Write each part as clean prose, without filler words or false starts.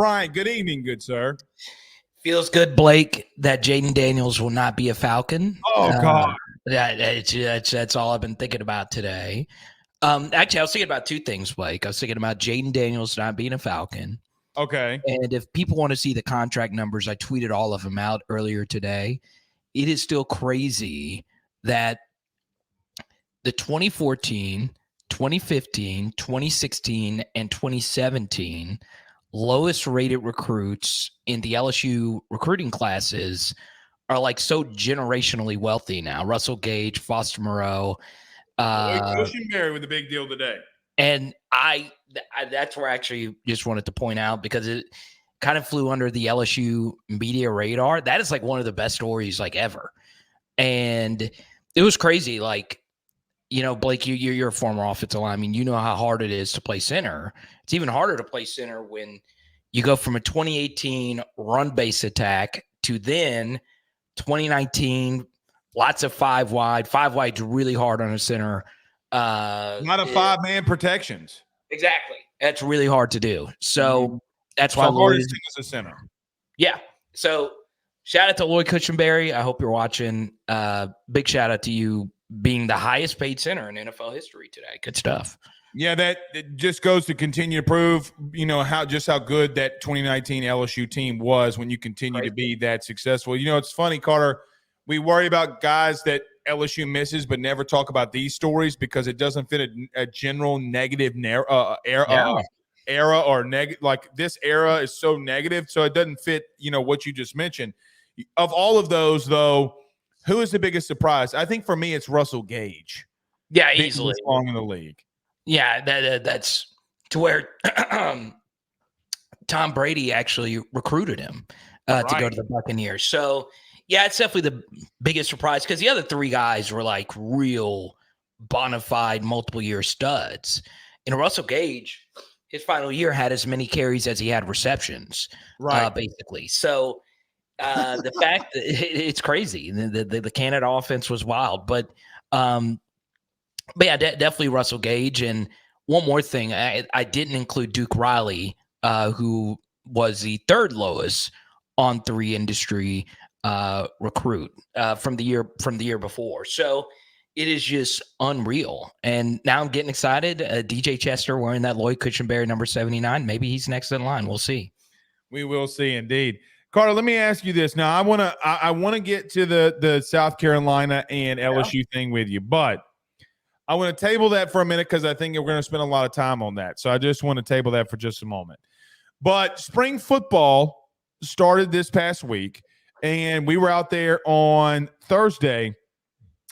Bryant. Good evening, good sir. Feels good, Blake, that Jaden Daniels will not be a Falcon. Oh, God. That's all I've been thinking about today. Actually, I was thinking about two things, Blake. I was thinking about Jaden Daniels not being a Falcon. Okay. And if people want to see the contract numbers, I tweeted all of them out earlier today. It is still crazy that the 2014, 2015, 2016, and 2017 lowest rated recruits in the LSU recruiting classes are like so generationally wealthy now. Russell Gage, Foster Moreau. Cushenberry with a big deal today. And that's where I actually just wanted to point out, because it kind of flew under the LSU media radar. That is like one of the best stories like ever. And it was crazy. Like, you know, Blake, you're a former offensive lineman. You know how hard it is to play center. It's even harder to play center when you go from a 2018 run-based attack to then 2019, lots of five wide. Five wide's really hard on a center. Not a five-man protections. Exactly. That's really hard to do. So that's why Lloyd hardest thing is a center. Yeah. So shout out to Lloyd Cushenberry. I hope you're watching. Big shout out to you being the highest paid center in NFL history today. Good stuff. Yeah, that it just goes to continue to prove, you know, how good that 2019 LSU team was when you continue to be that successful. You know, it's funny, Carter. We worry about guys that LSU misses, but never talk about these stories because it doesn't fit a general negative era or negative. Like, this era is so negative, so it doesn't fit, you know, what you just mentioned. Of all of those, though, who is the biggest surprise? I think for me, it's Russell Gage. Yeah, easily. Long in the league. Yeah, that's to where Tom Brady actually recruited him to go to the Buccaneers. So, yeah, it's definitely the biggest surprise because the other three guys were like real bona fide multiple-year studs. And Russell Gage, his final year, had as many carries as he had receptions, basically. So, the fact that it's crazy. The Canada offense was wild. But yeah, definitely Russell Gage. And one more thing, I didn't include Duke Riley, who was the third lowest on three industry recruit from the year before. So it is just unreal. And now I'm getting excited. DJ Chester wearing that Lloyd Cushenberry number 79. Maybe he's next in line. We'll see. We will see, indeed. Carter, let me ask you this. Now, I want to get to the South Carolina and LSU thing with you, but I want to table that for a minute because I think we're going to spend a lot of time on that. So I just want to table that for just a moment. But spring football started this past week, and we were out there on Thursday.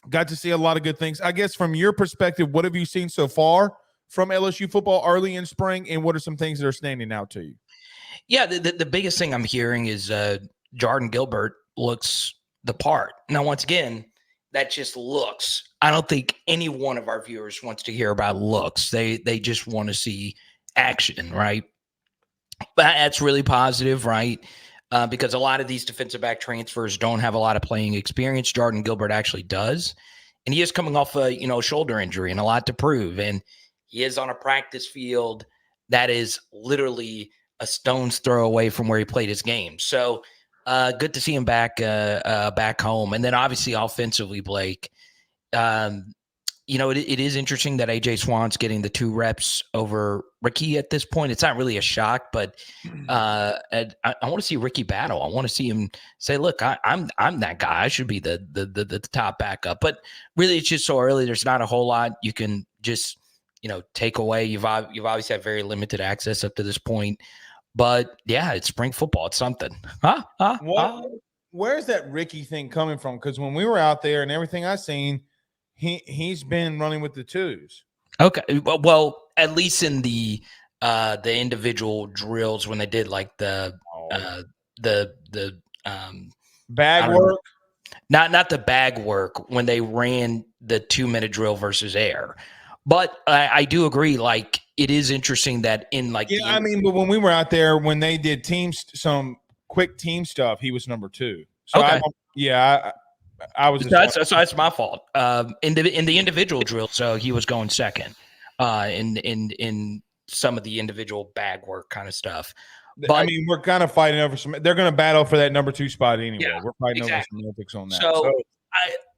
Got to see a lot of good things. I guess from your perspective, what have you seen so far from LSU football early in spring, and what are some things that are standing out to you? Yeah, the biggest thing I'm hearing is Jordan Gilbert looks the part. Now, once again, that just looks. I don't think any one of our viewers wants to hear about looks. They just want to see action, right? But that's really positive, right? Because a lot of these defensive back transfers don't have a lot of playing experience. Jordan Gilbert actually does. And he is coming off a shoulder injury and a lot to prove. And he is on a practice field that is literally a stone's throw away from where he played his game. So good to see him back home. And then obviously offensively, Blake, it is interesting that AJ Swann's getting the 2 reps over Ricky at this point. It's not really a shock, but I want to see Ricky battle. I want to see him say, look, I'm that guy. I should be the top backup. But really, it's just so early. There's not a whole lot you can just, take away. You've obviously had very limited access up to this point. But, yeah, it's spring football. It's something. Where's that Ricky thing coming from? Because when we were out there and everything I seen, he's been running with the 2s. Okay. Well, at least in the individual drills when they did like the bag work. Not the bag work when they ran the 2-minute drill versus air. But I do agree, like, it is interesting that in like but when we were out there, when they did some quick team stuff, he was number 2. So okay. I was. That's my fault. In the individual drill, so he was going second. In some of the individual bag work kind of stuff. I mean, we're kind of fighting over some. They're going to battle for that number 2 spot anyway. Yeah, we're fighting exactly. over semantics on that. So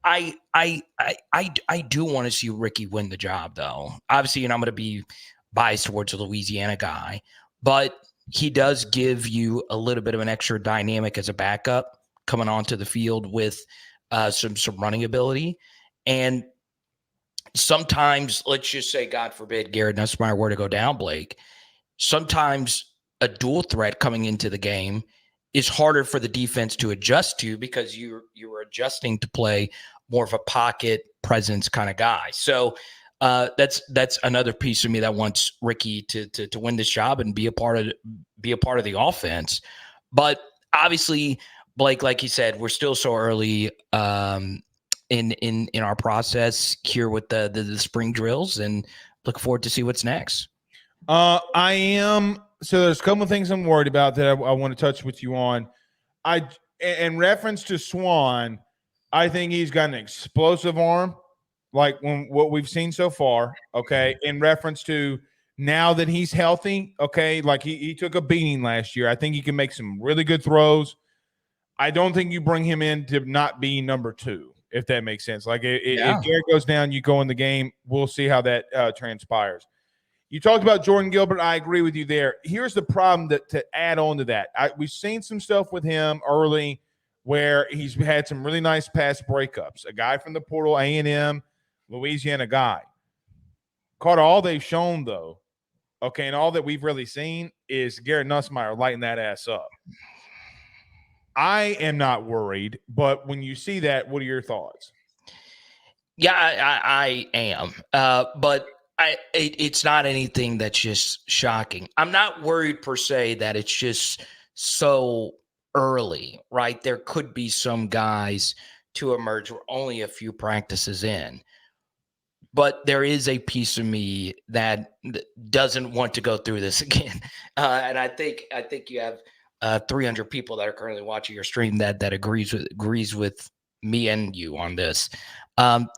I do want to see Ricky win the job, though. Obviously, I'm going to be biased towards the Louisiana guy, but he does give you a little bit of an extra dynamic as a backup coming onto the field with some running ability. And sometimes, let's just say, God forbid, Garrett Nussmeier were to go down, Blake. Sometimes a dual threat coming into the game is harder for the defense to adjust to because you're adjusting to play more of a pocket presence kind of guy. So that's another piece of me that wants Ricky to win this job and be a part of the offense. But obviously, Blake, like you said, we're still so early in our process here with the spring drills, and look forward to see what's next. I am. So there's a couple of things I'm worried about that I want to touch with you on. In reference to Swan, I think he's got an explosive arm, like what we've seen so far. Okay. In reference to now that he's healthy, okay, like he took a beating last year. I think he can make some really good throws. I don't think you bring him in to not be number 2, if that makes sense. Like if Garrett goes down, you go in the game. We'll see how that transpires. You talked about Jordan Gilbert. I agree with you there. Here's the problem to add on to that. We've seen some stuff with him early where he's had some really nice pass breakups. A guy from the portal, A&M, Louisiana guy. Carter, all they've shown, though, okay, and all that we've really seen is Garrett Nussmeier lighting that ass up. I am not worried, but when you see that, what are your thoughts? Yeah, I am. But it's not anything that's just shocking. I'm not worried per se that it's just so early, right? There could be some guys to emerge. We're only a few practices in. But there is a piece of me that doesn't want to go through this again. And I think you have 300 people that are currently watching your stream that agrees with me and you on this.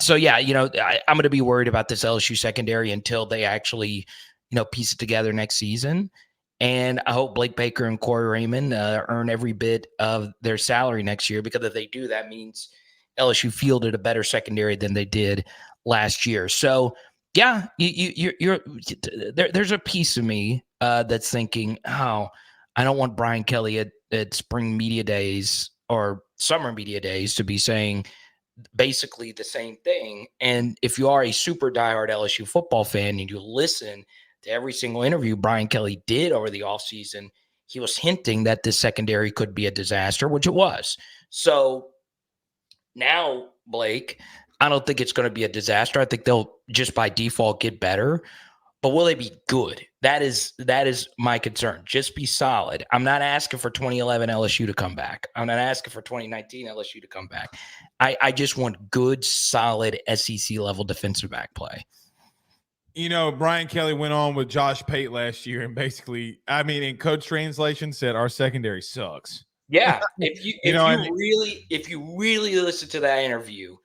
So yeah, I'm going to be worried about this LSU secondary until they actually, piece it together next season. And I hope Blake Baker and Corey Raymond earn every bit of their salary next year, because if they do, that means LSU fielded a better secondary than they did last year. So yeah, there's a piece of me that's thinking, oh, I don't want Brian Kelly at spring media days or summer media days to be saying basically the same thing. And if you are a super diehard LSU football fan and you listen to every single interview Brian Kelly did over the offseason, he was hinting that this secondary could be a disaster, which it was. So now, Blake, I don't think it's going to be a disaster. I think they'll just by default get better. But will they be good? That is my concern. Just be solid. I'm not asking for 2011 LSU to come back. I'm not asking for 2019 LSU to come back. I just want good, solid SEC level defensive back play. Brian Kelly went on with Josh Pate last year and basically, in coach translation said our secondary sucks. Yeah. If you really listen to that interview,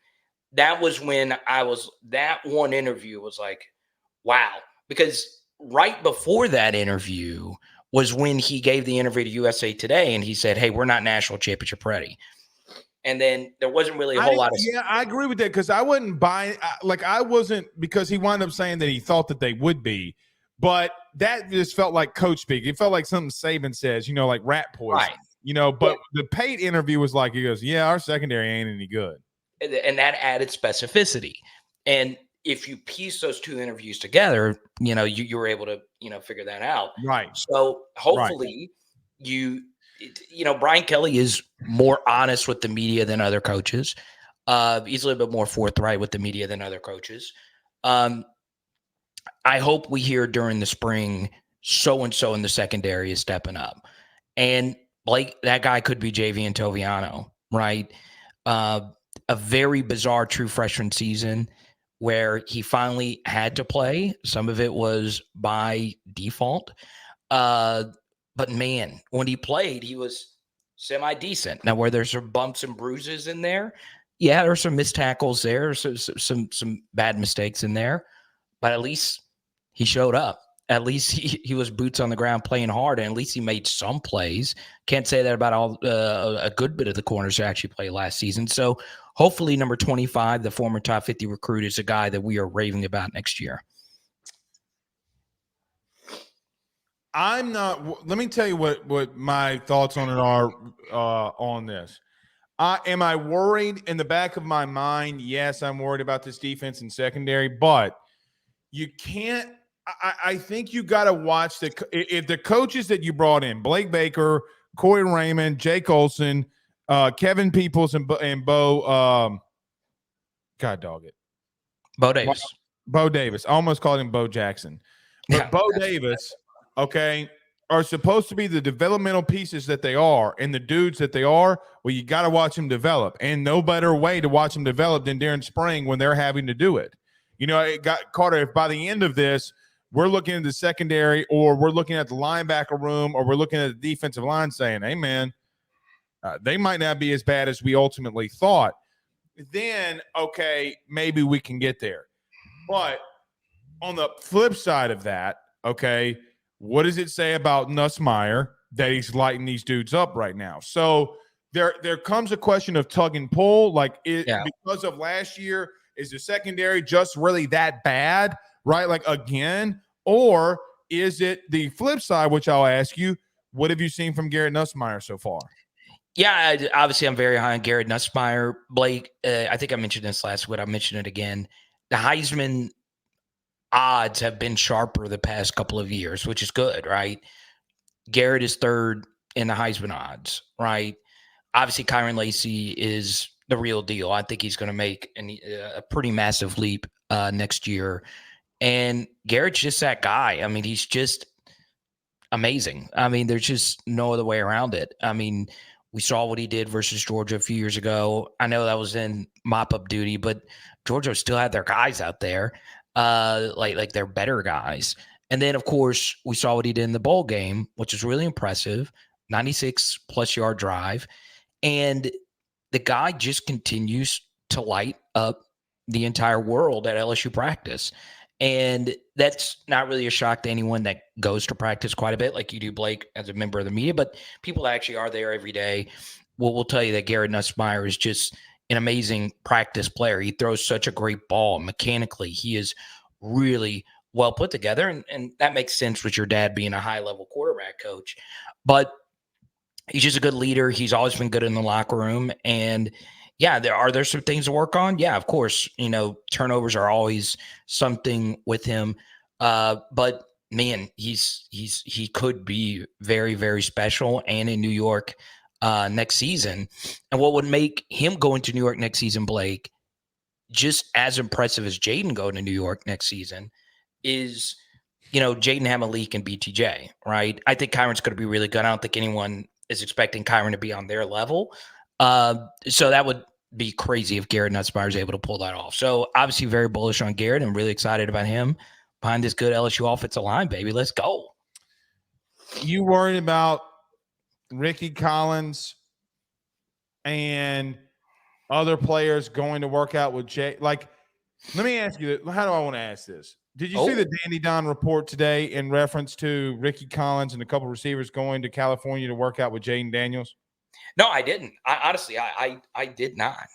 that was when that one interview was like, wow. Because right before that interview was when he gave the interview to USA Today and he said, hey, we're not national championship ready. And then there wasn't really a whole lot of. Yeah, I agree with that because I wouldn't buy I wasn't, because he wound up saying that he thought that they would be. But that just felt like coach speak. It felt like something Saban says, like rat poison. Right. But the Pate interview was like, he goes, yeah, our secondary ain't any good. And that added specificity. And if you piece those two interviews together, you were able to, figure that out. Right. So hopefully Brian Kelly is more honest with the media than other coaches. He's a little bit more forthright with the media than other coaches. I hope we hear during the spring, so-and-so in the secondary is stepping up. And Blake, that guy could be Javian Toviano, right? A very bizarre true freshman season where he finally had to play. Some of it was by default. But man, when he played, he was semi-decent. Now, where there's some bumps and bruises in there, yeah, there's some missed tackles there, some bad mistakes in there, but at least he showed up. at least he was boots on the ground playing hard, and at least he made some plays. Can't say that about all a good bit of the corners who actually played last season. So hopefully number 25, the former top 50 recruit, is a guy that we are raving about next year. I'm not. Let me tell you what my thoughts on it are on this. Am I worried in the back of my mind? Yes, I'm worried about this defense and secondary, but you can't. I think you got to watch if the coaches that you brought in, Blake Baker, Corey Raymond, Jake Olson, Kevin Peoples, and Bo. God dog it, Bo Davis. Bo Davis. I almost called him Bo Jackson, but Yeah. Bo Davis. Okay, are supposed to be the developmental pieces that they are and the dudes that they are. Well, you got to watch them develop, and no better way to watch them develop than during spring when they're having to do it. You know, it got Carter. If by the end of this, we're looking at the secondary, or we're looking at the linebacker room, or we're looking at the defensive line saying, hey, man, they might not be as bad as we ultimately thought. Then, okay, maybe we can get there. But on the flip side of that, okay, what does it say about Nussmeier that he's lighting these dudes up right now? So there comes a question of tug and pull. Like, because of last year, is the secondary just really that bad, right? Like, again, or is it the flip side, which I'll ask you, what have you seen from Garrett Nussmeier so far? Yeah, obviously I'm very high on Garrett Nussmeier. Blake, I think I mentioned this last week. I'll mention it again. The Heisman odds have been sharper the past couple of years, which is good, right? Garrett is third in the Heisman odds, right? Obviously, Kyron Lacey is the real deal. I think he's going to make a pretty massive leap next year. And Garrett's just that guy. I mean, he's just amazing. I mean, there's just no other way around it. I mean, we saw what he did versus Georgia a few years ago. I know that was in mop-up duty, but Georgia still had their guys out there, like they're better guys. And then, of course, we saw what he did in the bowl game, which is really impressive, 96-plus yard drive. And the guy just continues to light up the entire world at LSU practice. And that's not really a shock to anyone that goes to practice quite a bit, like you do, Blake, as a member of the media. But people that actually are there every day will tell you that Garrett Nussmeier is just an amazing practice player. He throws such a great ball. Mechanically, he is really well put together. And that makes sense with your dad being a high-level quarterback coach. But he's just a good leader. He's always been good in the locker room. And yeah, there some things to work on. Yeah, of course, you know, turnovers are always something with him. But man, he could be very, very special and in New York next season. And what would make him go into New York next season, Blake, just as impressive as Jaden going to New York next season is, you know, Jaden Hamalik and BTJ, right? I think Kyron's going to be really good. I don't think anyone is expecting Kyron to be on their level. So that would be crazy if Garrett Nussmeier is able to pull that off. So obviously very bullish on Garrett and really excited about him behind this good LSU offensive line, baby. Let's go. You worried about Ricky Collins and other players going to work out with Jay? Like, let me ask you, how do I want to ask this? Did you see the Danny Don report today in reference to Ricky Collins and a couple receivers going to California to work out with Jaden Daniels? No, I didn't. Honestly, I did not.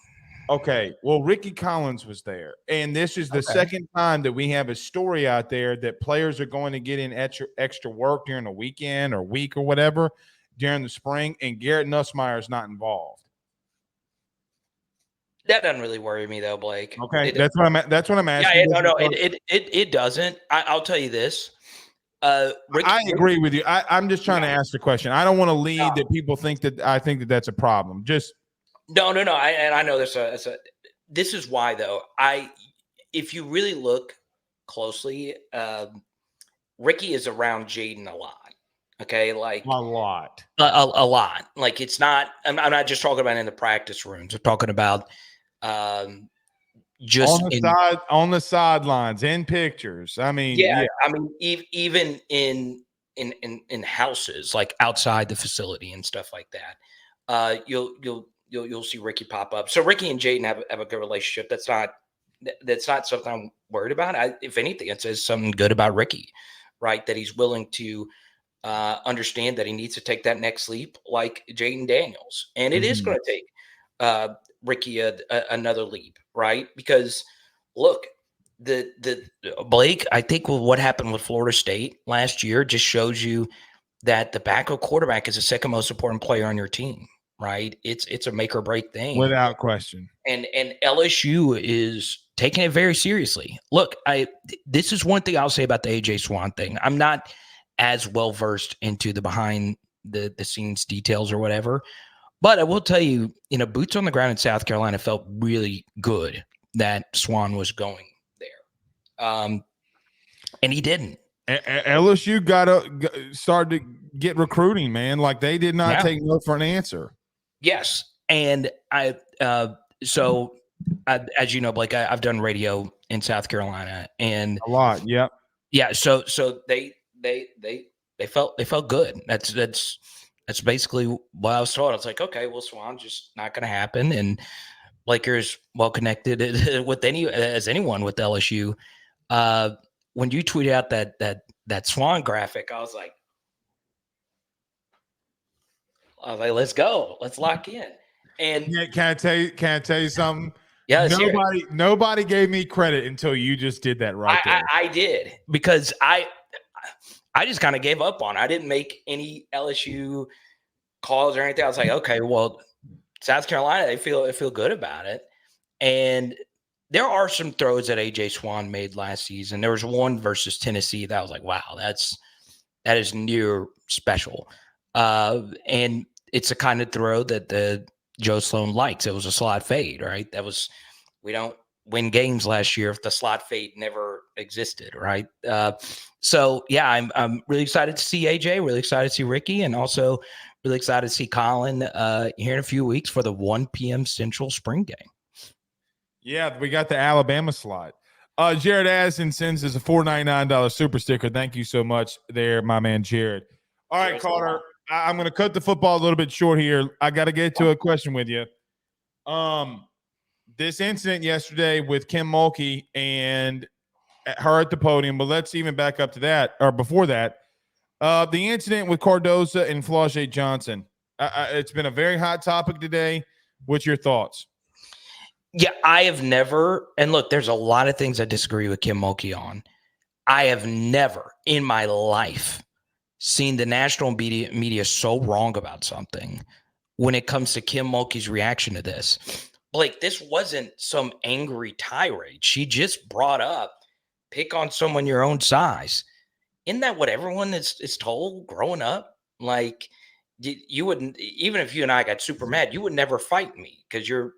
Okay. Well, Ricky Collins was there. And this is the second time that we have a story out there that players are going to get in extra work during the weekend or week or whatever during the spring, and Garrett Nussmeier is not involved. That doesn't really worry me though, Blake. Okay. That's what I'm asking. Yeah, no, it doesn't. I'll tell you this. Ricky, I agree with you. I'm just trying to ask the question. I don't want to lead that people think that I think that that's a problem. Just no. I know there's this is why though. If you really look closely, Ricky is around Jaden a lot. Okay, like a lot. Like it's not. I'm not just talking about in the practice rooms. I'm talking about just on the sidelines, in pictures. I mean, I mean, even in houses, like outside the facility and stuff like that, you'll see Ricky pop up. So Ricky and Jaden have a good relationship. That's not something I'm worried about. If anything, it says something good about Ricky, right? That he's willing to understand that he needs to take that next leap like Jaden Daniels. And it is going to take Ricky another leap, right? Because look, the Blake, I think what happened with Florida State last year just shows you that the backup quarterback is the second most important player on your team, right? It's a make or break thing. Without question. And LSU is taking it very seriously. Look, this is one thing I'll say about the AJ Swan thing. I'm not as well versed into the behind the scenes details or whatever, but I will tell you, boots on the ground in South Carolina felt really good that Swan was going there, and he didn't. LSU started to get recruiting, man. Like they did not take no for an answer. Yes, and so as you know, Blake, I've done radio in South Carolina, and a lot. Yep. Yeah. So they felt good. That's basically what I was told. I was like, okay, well, Swan's just not going to happen. And Lakers well connected with anyone with LSU. When you tweeted out that Swan graphic, I was like, let's go, let's lock in. And can I tell you something? Yeah, nobody gave me credit until you just did that right there. I did, because I just kind of gave up on it. I didn't make any LSU calls or anything. I was like, okay, well, South Carolina, they feel good about it. And there are some throws that AJ Swan made last season. There was one versus Tennessee that was like, wow, that is near special. And it's a kind of throw that the Joe Sloan likes. It was a slot fade, right? We don't win games last year if the slot fade never existed, right? So yeah, I'm really excited to see AJ, really excited to see Ricky, and also really excited to see Colin here in a few weeks for the 1 p.m. Central spring game. Yeah, we got the Alabama slot. Jared Addison sends us a $4.99 super sticker. Thank you so much there, my man Jared. All right, Carter, I'm going to cut the football a little bit short here. I got to get to a question with you. This incident yesterday with Kim Mulkey and her at the podium, but let's even back up to that, or before that, the incident with Cardoza and Flau'jae Johnson. It's been a very hot topic today. What's your thoughts? Yeah, I have never, and look, there's a lot of things I disagree with Kim Mulkey on. I have never in my life seen the national media so wrong about something when it comes to Kim Mulkey's reaction to this. Blake, this wasn't some angry tirade. She just brought up, pick on someone your own size. Isn't that what everyone is told growing up? Like, you wouldn't, even if you and I got super mad, you would never fight me because you're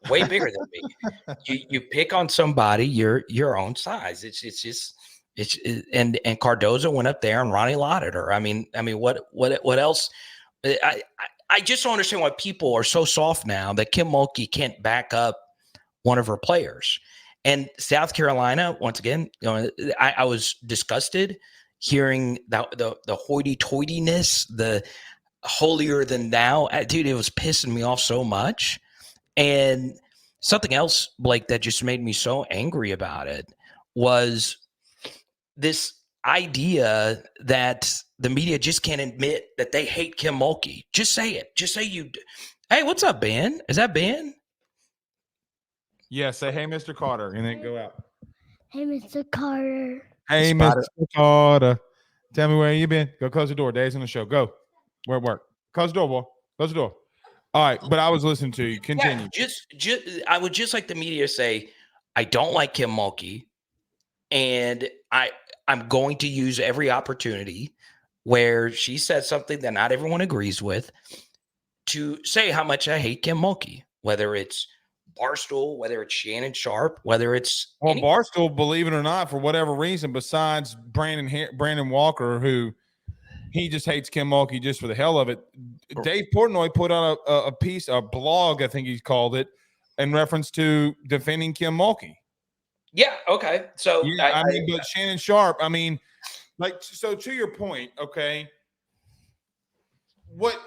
way bigger than me. You pick on somebody your own size. And Cardoza went up there and Ronnie lauded her. I mean, what else? I just don't understand why people are so soft now that Kim Mulkey can't back up one of her players. And South Carolina, once again, I was disgusted hearing the hoity-toityness, the holier than thou. Dude, it was pissing me off so much. And something else, Blake, that just made me so angry about it was this idea that the media just can't admit that they hate Kim Mulkey. Just say it. Just say you. Hey, what's up, Ben? Is that Ben? Yeah, say, hey, Mr. Carter, and then go out. Hey, Mr. Carter. Hey, Mr. Carter. Tell me where you been. Go close the door. Days on the show. Go. We're at work. Close the door, boy. Close the door. All right, but I was listening to you. Continue. Yeah, I would just like the media to say, I don't like Kim Mulkey, and I'm going to use every opportunity where she says something that not everyone agrees with to say how much I hate Kim Mulkey, whether it's Barstool, whether it's Shannon Sharp, whether it's Barstool, believe it or not, for whatever reason, besides Brandon Walker, who he just hates Kim Mulkey just for the hell of it. Dave Portnoy put on a blog, I think he called it, in reference to defending Kim Mulkey. Yeah. Okay. So yeah, but Shannon Sharp, so to your point, okay, what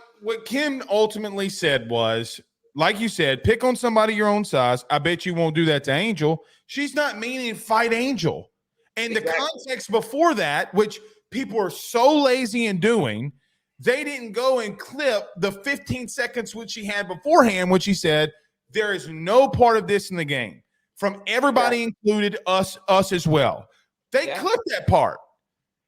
Kim ultimately said was, like you said, pick on somebody your own size. I bet you won't do that to Angel. She's not meaning fight Angel. And exactly. The context before that, which people are so lazy in doing, they didn't go and clip the 15 seconds which she had beforehand, which she said, there is no part of this in the game. From everybody included us as well. They clipped that part.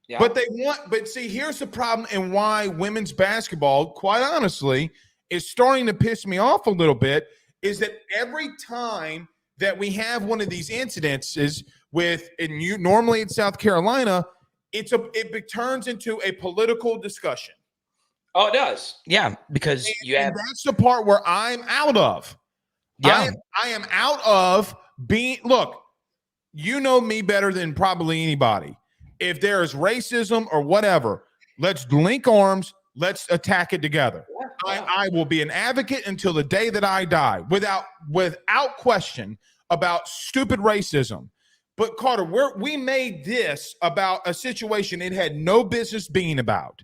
Yeah. But see, here's the problem and why women's basketball, quite honestly, is starting to piss me off a little bit, is that every time that we have one of these incidences normally in South Carolina, it turns into a political discussion. Oh, it does. Yeah, because and that's the part where I'm out of. Yeah. I am out of being – look, you know me better than probably anybody. If there is racism or whatever, let's link arms. Let's attack it together. Yeah. I will be an advocate until the day that I die, without question, about stupid racism. But Carter, we made this about a situation it had no business being about.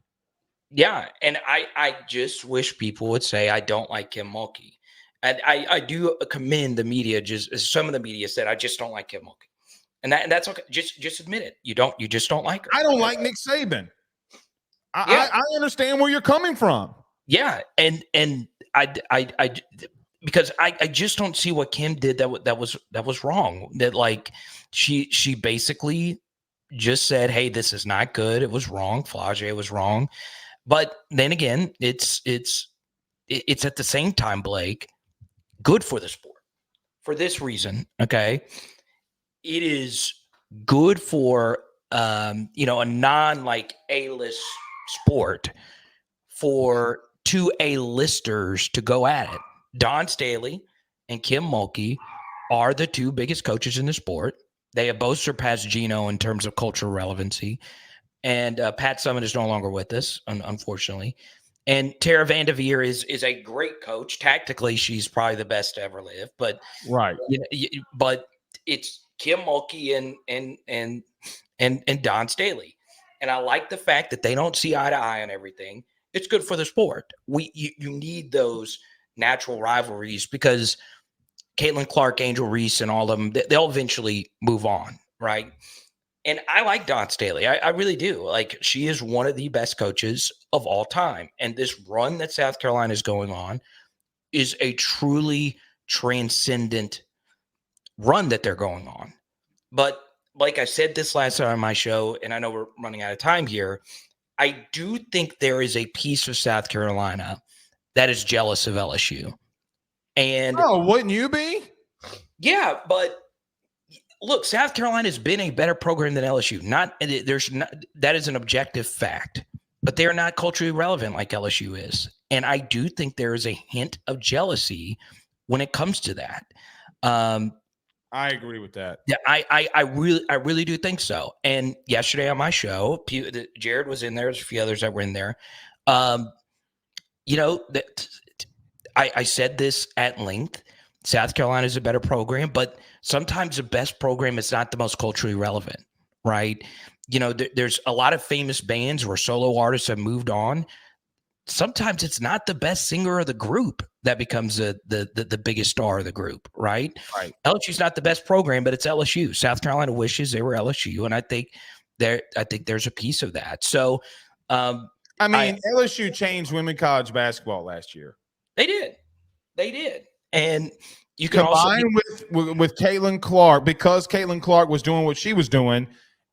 Yeah, and I just wish people would say I don't like Kim Mulkey. And I do commend the media. Just some of the media said I just don't like Kim Mulkey, and that's okay. Just admit it. You just don't like her. I don't like Nick Saban. I understand where you're coming from. Yeah, and I because I just don't see what Kim did that was wrong. That like she basically just said, "Hey, this is not good. It was wrong. Flau'jae was wrong." But then again, it's at the same time, Blake, good for the sport for this reason. Okay, it is good for a non like A-list sport for two A-listers to go at it. Dawn Staley and Kim Mulkey are the two biggest coaches in the sport. They have both surpassed Gino in terms of cultural relevancy. And Pat Summitt is no longer with us, unfortunately. And Tara Vanderveer is a great coach. Tactically, she's probably the best to ever live. But but it's Kim Mulkey and Dawn Staley. And I like the fact that they don't see eye to eye on everything. It's good for the sport. You need those natural rivalries because Caitlin Clark, Angel Reese, and all of them, they'll eventually move on, right? And I like Dawn Staley. I really do. Like, she is one of the best coaches of all time. And this run that South Carolina is going on is a truly transcendent run that they're going on. But like I said this last time on my show, and I know we're running out of time here, I do think there is a piece of South Carolina that is jealous of LSU. And wouldn't you be? Yeah, but look, South Carolina has been a better program than LSU. That is an objective fact, but they're not culturally relevant like LSU is. And I do think there is a hint of jealousy when it comes to that. I agree with that. Yeah, I really do think so. And yesterday on my show, Jared was in there. There's a few others that were in there. I said this at length. South Carolina is a better program, but sometimes the best program is not the most culturally relevant, right? There's a lot of famous bands where solo artists have moved on. Sometimes it's not the best singer of the group that becomes the biggest star of the group, right? Right. LSU's not the best program, but it's LSU. South Carolina wishes they were LSU, and I think there's a piece of that. So, LSU changed women's college basketball last year. They did, and you can combine with Caitlin Clark, because Caitlin Clark was doing what she was doing.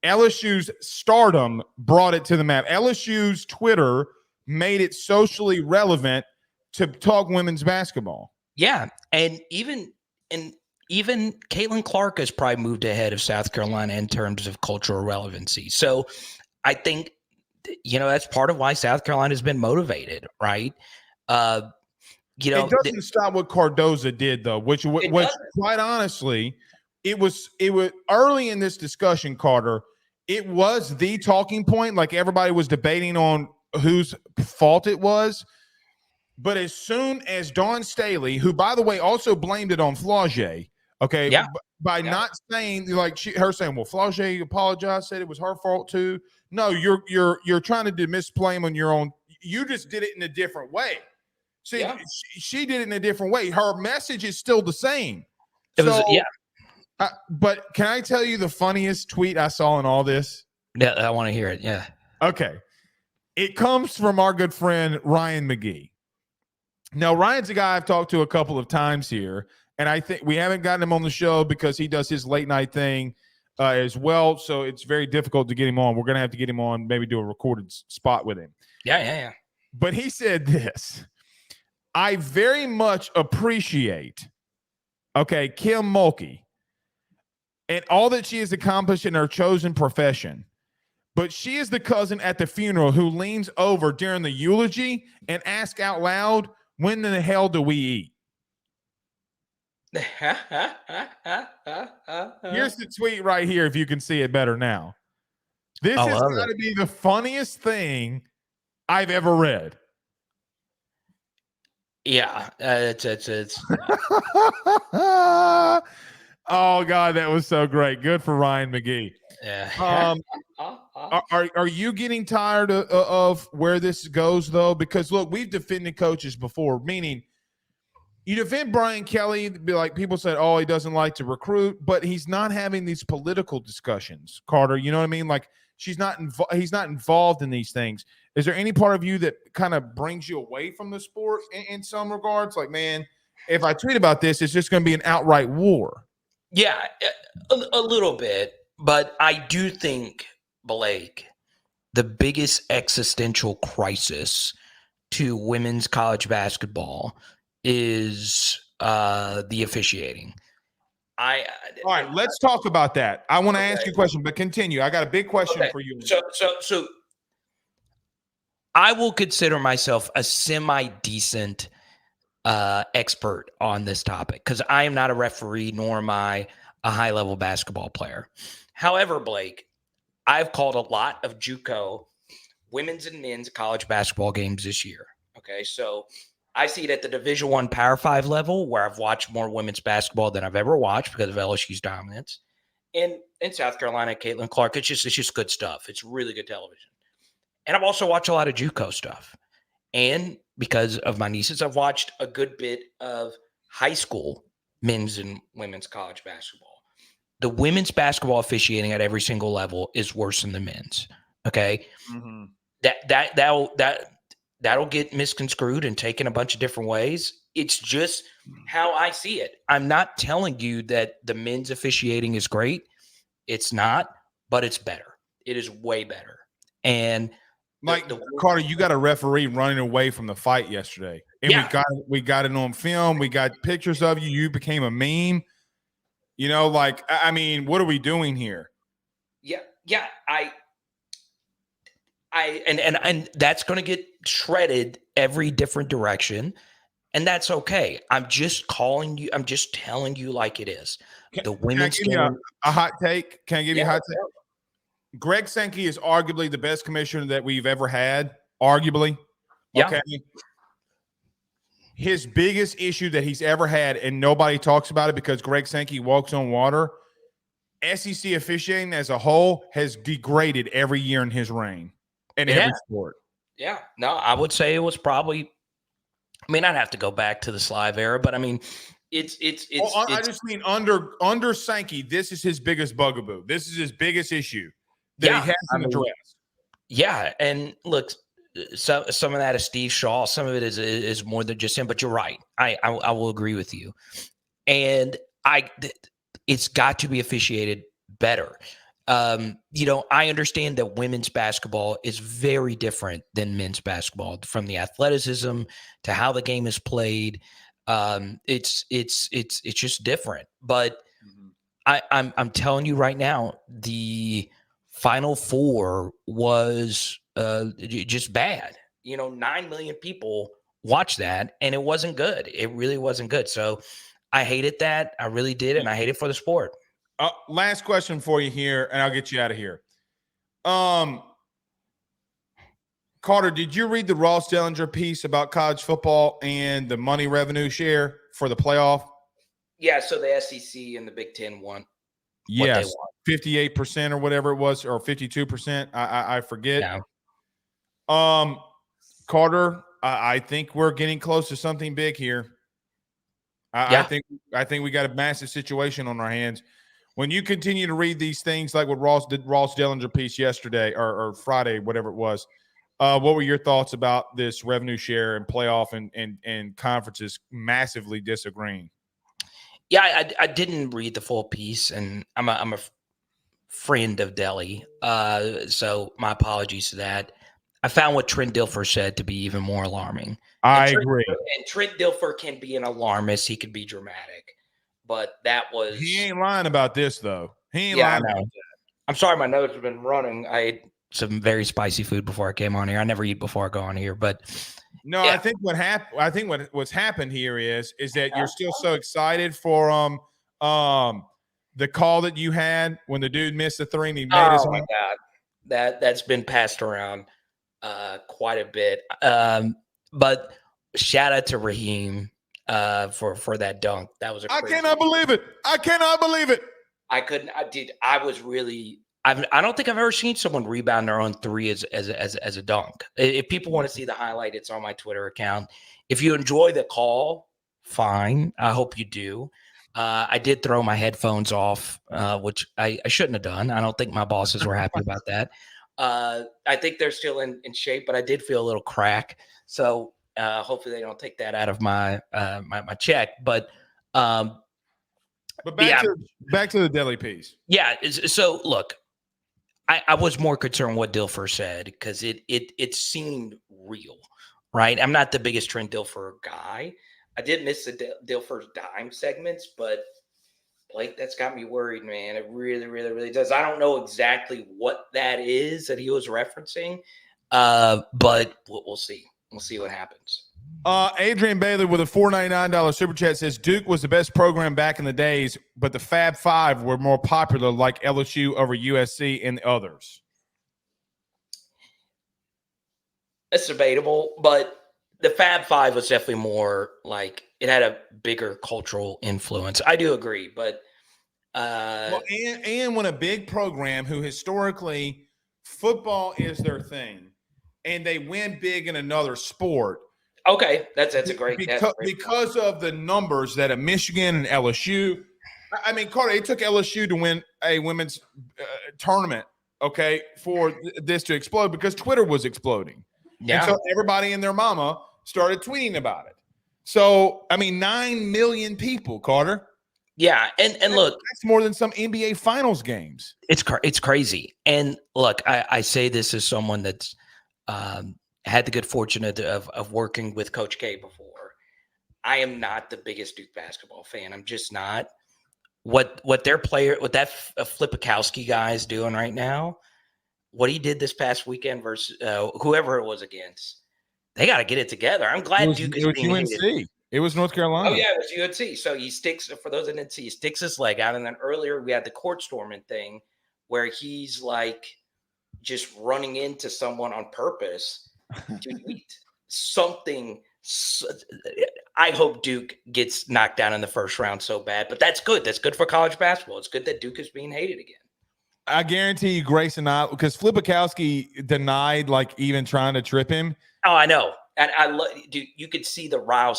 LSU's stardom brought it to the map. LSU's Twitter made it socially relevant to talk women's basketball. Yeah, and even Caitlin Clark has probably moved ahead of South Carolina in terms of cultural relevancy. So I think that's part of why South Carolina has been motivated, right? It doesn't stop what Cardozo did, though, which quite honestly, it was early in this discussion, Carter. It was the talking point. Like, everybody was debating on whose fault it was. But as soon as Dawn Staley, who, by the way, also blamed it on Flau'jae, by not saying, like, her saying, well, Flau'jae apologized, said it was her fault too. No, you're trying to dismiss blame on your own. You just did it in a different way. See, she did it in a different way. Her message is still the same. But can I tell you the funniest tweet I saw in all this? Yeah, I want to hear it. Yeah. Okay. It comes from our good friend Ryan McGee. Now, Ryan's a guy I've talked to a couple of times here, and I think we haven't gotten him on the show because he does his late night thing as well. So it's very difficult to get him on. We're going to have to get him on, maybe do a recorded spot with him. Yeah. But he said this: I very much appreciate, Kim Mulkey and all that she has accomplished in her chosen profession. But she is the cousin at the funeral who leans over during the eulogy and asks out loud, when the hell do we eat? Here's the tweet right here if you can see it better now. This has got to be the funniest thing I've ever read. Yeah, it's Oh God, that was so great. Good for Ryan McGee. Yeah. Are you getting tired of where this goes though? Because look, we've defended coaches before, meaning you defend Brian Kelly, be like people said, oh, he doesn't like to recruit, but he's not having these political discussions, Carter. You know what I mean? Like he's not involved in these things. Is there any part of you that kind of brings you away from the sport in some regards? Like, man, if I tweet about this, it's just going to be an outright war. Yeah, a little bit. But I do think, Blake, the biggest existential crisis to women's college basketball is the officiating. All right, let's talk about that. I want to ask you a question, but continue. I got a big question for you. So I will consider myself a semi-decent expert on this topic because I am not a referee, nor am I a high-level basketball player. However, Blake, I've called a lot of JUCO women's and men's college basketball games this year. Okay, so I see it at the Division I Power 5 level where I've watched more women's basketball than I've ever watched because of LSU's dominance. And in South Carolina, Caitlin Clark, it's just good stuff. It's really good television. And I've also watched a lot of JUCO stuff. And because of my nieces, I've watched a good bit of high school men's and women's college basketball. The women's basketball officiating at every single level is worse than the men's. Okay. Mm-hmm. That'll get misconstrued and taken a bunch of different ways. It's just how I see it. I'm not telling you that the men's officiating is great. It's not, but it's better. It is way better. And like Carter, you got a referee running away from the fight yesterday. And we got it on film. We got pictures of you. You became a meme. You know, like, I mean, what are we doing here? Yeah. And that's going to get shredded every different direction. And that's okay. I'm just calling you. I'm just telling you like it is. The women's game. A hot take? Can I give you a hot take? Greg Sankey is arguably the best commissioner that we've ever had. Arguably. Yeah. Okay. His biggest issue that he's ever had, and nobody talks about it because Greg Sankey walks on water, SEC officiating as a whole has degraded every year in his reign in every sport. Yeah. No, I would say it was probably, I mean, I'd have to go back to the Slive era, but I mean, I just mean under Sankey, this is his biggest bugaboo. This is his biggest issue that he hasn't addressed. Yeah. And look, some of that is Steve Shaw. Some of it is more than just him, but you're right. I will agree with you. And it's got to be officiated better. I understand that women's basketball is very different than men's basketball, from the athleticism to how the game is played. It's just different. But I'm telling you right now, the Final Four was just bad. 9 million people watched that, and it wasn't good. It really wasn't good. So I hated that. I really did, and I hate it for the sport. Last question for you here, and I'll get you out of here. Carter, did you read the Ross Dellinger piece about college football and the money revenue share for the playoff? Yeah, so the SEC and the Big Ten won. Yes, 58% or whatever it was, or 52%. I forget. Yeah. Carter, I think we're getting close to something big here. I think we got a massive situation on our hands. when you continue to read these things, like what Ross Dellinger piece yesterday or Friday, whatever it was, what were your thoughts about this revenue share and playoff and conferences massively disagreeing? Yeah, I didn't read the full piece, and I'm a friend of Delhi, so my apologies to that. I found what Trent Dilfer said to be even more alarming. I agree. And Trent Dilfer can be an alarmist. He can be dramatic, but that was. He ain't lying about this though. He ain't Yeah, lying I know. about that. I'm sorry, my nose has been running. I ate some very spicy food before I came on here. I never eat before I go on here, but no, yeah. I think what's happened here is that you're still so excited for the call that you had when the dude missed the three and he made his own. My God. That's been passed around quite a bit. But shout out to Raheem for that dunk. That was I cannot believe it. I cannot believe it. I was really. I don't think I've ever seen someone rebound their own three as a dunk. If people want to see the highlight, it's on my Twitter account. If you enjoy the call, fine. I hope you do. I did throw my headphones off, which I shouldn't have done. I don't think my bosses were happy about that. I think they're still in shape, but I did feel a little crack. So hopefully they don't take that out of my my check. But back to the Delhi piece. Yeah. So look, I was more concerned what Dilfer said because it seemed real, right? I'm not the biggest Trent Dilfer guy. I did miss the Dilfer's dime segments, but Blake, that's got me worried, man. It really, really, really does. I don't know exactly what that is that he was referencing, but we'll see. We'll see what happens. Adrian Bailey with a $4.99 super chat says Duke was the best program back in the days, but the Fab Five were more popular, like LSU over USC and others. It's debatable, but the Fab Five was definitely more like it had a bigger cultural influence. I do agree, but and when a big program who historically football is their thing, and they win big in another sport. Okay, that's a great because of the numbers that a Michigan and LSU. I mean, Carter, it took LSU to win a women's tournament. Okay, for this to explode because Twitter was exploding. Yeah. And so everybody and their mama started tweeting about it. So, I mean, 9 million people, Carter. Yeah, and look, that's more than some NBA Finals games. It's crazy. And look, I say this as someone that's had the good fortune of working with Coach K before. I am not the biggest Duke basketball fan. I'm just not. What that Flipikowski guy is doing right now, what he did this past weekend versus whoever it was against, they got to get it together. I'm glad Duke is being UNC. hated. It was North Carolina. Oh, yeah, it was UNC. So he sticks, for those that didn't see, he sticks his leg out. And then earlier we had the court storming thing where he's like just running into someone on purpose to eat something. I hope Duke gets knocked down in the first round so bad. But that's good. That's good for college basketball. It's good that Duke is being hated again. I guarantee you, Grayson, because Flipikowski denied like even trying to trip him. Oh, I know. And I love, dude. You could see the wry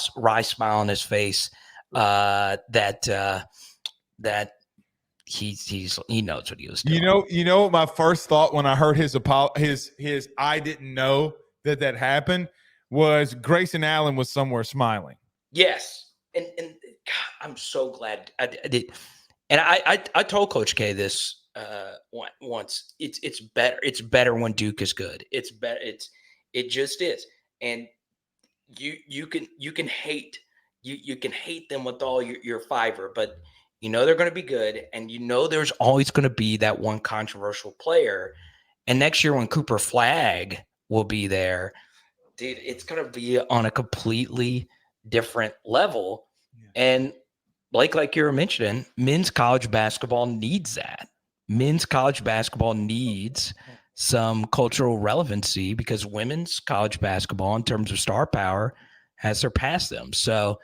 smile on his face. That he knows what he was doing. You know. My first thought when I heard his I didn't know that happened was Grayson Allen was somewhere smiling. Yes, and God, I'm so glad I did. And I told Coach K this once. It's better. It's better when Duke is good. It's better. It just is. And you can hate you can hate them with all your fiber, but you know they're going to be good, and you know there's always going to be that one controversial player. And next year when Cooper Flagg will be there, dude, it's going to be on a completely different level. Yeah. And Blake, like you were mentioning, men's college basketball needs that. Men's college basketball needs some cultural relevancy because women's college basketball in terms of star power has surpassed them. So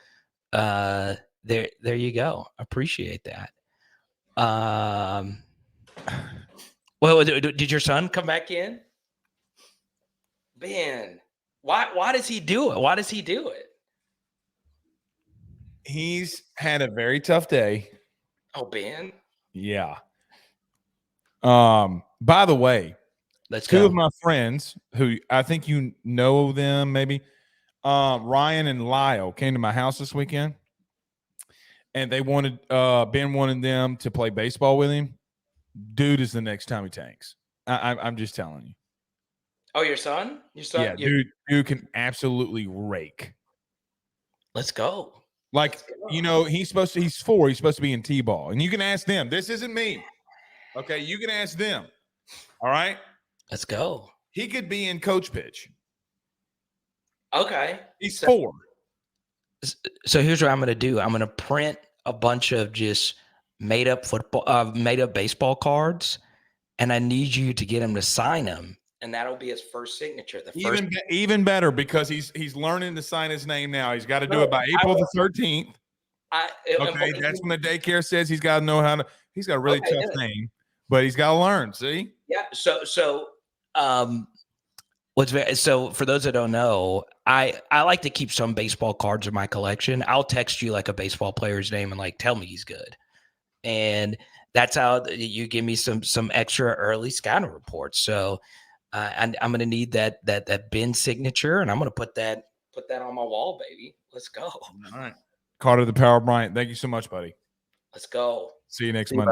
there you go. Appreciate that. Well, did your son come back in? Ben, why does he do it? Why does he do it? He's had a very tough day. Oh, Ben. Yeah. By the way, Let's two go. of my friends who I think you know them, maybe Ryan and Lyle came to my house this weekend, and they wanted Ben wanted them to play baseball with him. Dude is the next Tommy Tanks. I'm just telling you. Oh, your son? Your son? Yeah, dude can absolutely rake. Let's go. Like, Let's go. you know, he's 4. He's supposed to be in T-ball. And you can ask them. This isn't me. Okay, you can ask them. All right? Let's go. He could be in coach pitch. Okay. He's 4. So here's what I'm going to do. I'm going to print a bunch of just made up baseball cards, and I need you to get him to sign them, and that'll be his first signature. Even better, because he's learning to sign his name now. He's got to do it by April the 13th. Okay, that's when the daycare says he's got to know how to. He's got a really tough name, but he's got to learn. See? Yeah. So for those that don't know, I like to keep some baseball cards in my collection. I'll text you like a baseball player's name and like tell me he's good, and that's how you give me some extra early scouting reports. So I'm going to need that Ben signature, and I'm going to put that on my wall, baby. Let's go. All right, Carter the Power Bryant. Thank you so much, buddy. Let's go. See you next Monday.